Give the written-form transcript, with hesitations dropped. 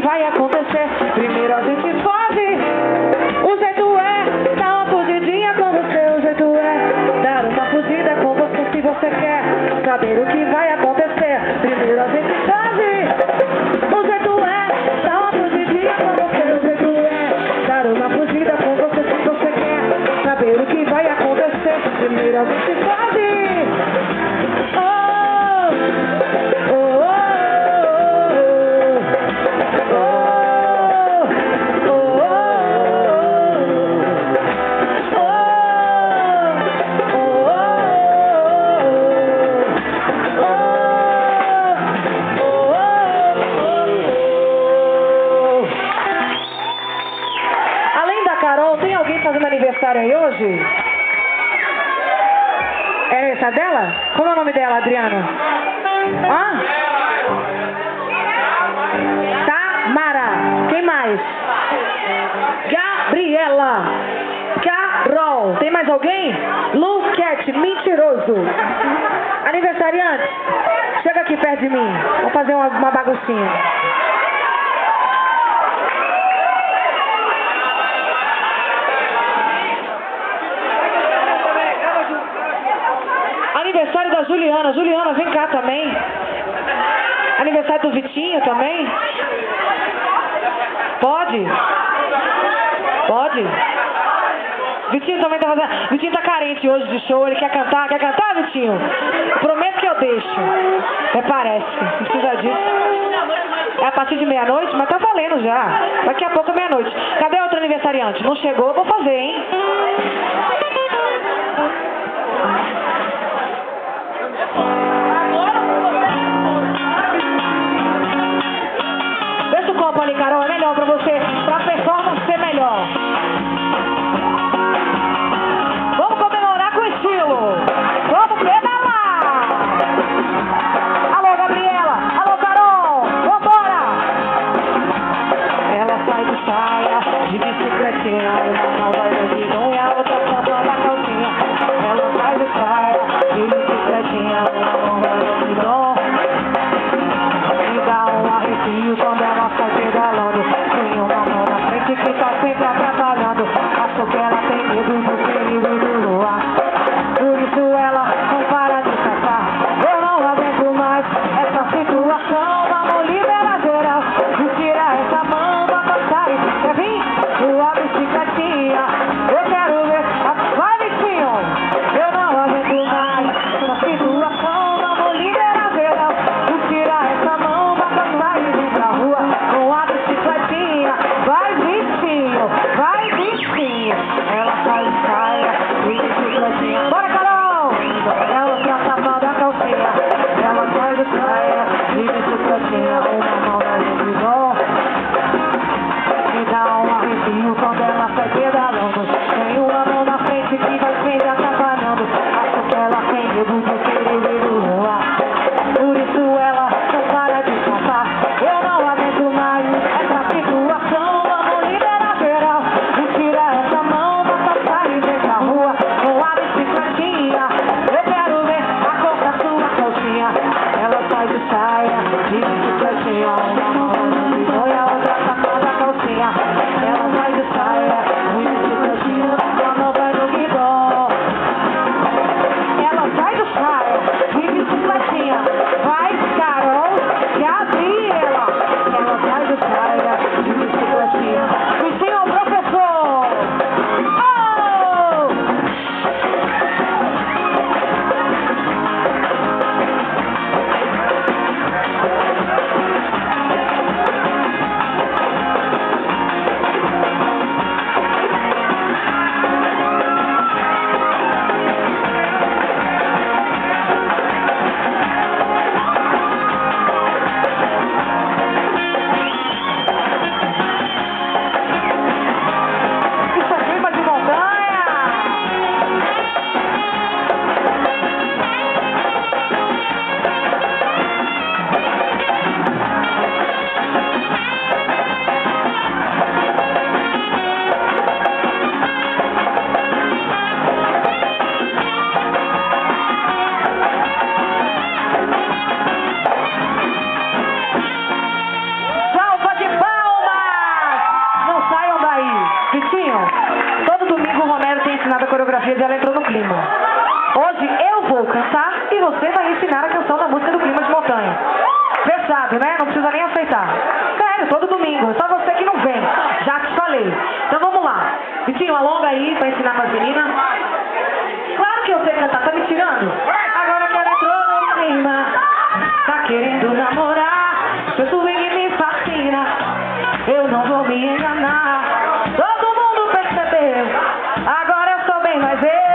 vai acontecer. Primeiro a gente foge. O jeito é dar uma fugidinha com você. O jeito é dar uma fugida com você se você quer saber o que vai acontecer. Primeiro a gente foge. O jeito é dar uma fugidinha com você. O jeito é dar uma fugida com você se você quer saber o que vai acontecer. Primeiro a gente foge. Carol, tem alguém fazendo aniversário aí hoje? É essa dela? Como é o nome dela, Adriana? Hã? Tamara. Quem mais? Gabriela. Carol. Tem mais alguém? Luquete, mentiroso. Aniversariante, chega aqui perto de mim. Vamos fazer uma baguncinha. Aniversário da Juliana. Juliana, vem cá também. Aniversário do Vitinho também. Pode? Pode? Vitinho também tá fazendo. Vitinho tá carente hoje de show. Ele quer cantar? Quer cantar, Vitinho? Prometo que eu deixo. Até parece. Não precisa disso. É a partir de meia-noite? Mas tá valendo já. Daqui a pouco é meia-noite. Cadê outro aniversariante? Não chegou? Eu vou fazer, hein? Deixa o copo ali, Carol, é melhor pra você, pra performance ser melhor. Vamos comemorar com estilo. Vamos pedalar. Alô, Gabriela. Alô, Carol. Vambora. Ela sai de saia, de bicicletinha, uma vai de bidão e a outra tampa da calcinha. Ela sai de saia, de bicicletinha, uma vai de bidão. Quando ela sai pedalando, tem uma mão na frente que tá sempre atrapalhando. Acho que ela tem medo do perigo e do luar. Por isso ela não para de cantar. Eu não aguento mais essa situação. Vamos liberar geral e tirar essa mão da passagem. Quer vir? Sua bicicletinha. Eu quero ver. Vai, Vitinho! Eu não aguento mais essa situação. Vamos liberar geral e tirar essa mão da passagem. Com a bicicletinha, vai Vitinho, ela sai de saia, e coreografia, ela entrou no clima. Hoje eu vou cantar e você vai ensinar a canção da música do Clima de Montanha. Fechado, né? Não precisa nem aceitar. Sério, todo domingo. É só você que não vem. Já te falei. Então vamos lá. Vitinho, alonga aí pra ensinar pras meninas. Claro que eu sei cantar. Tá me tirando? Agora que ela entrou no clima, tá querendo namorar. Seu swing me fascina. Eu não vou me enganar. Todo mundo percebeu. Agora eu sou bem mais eu.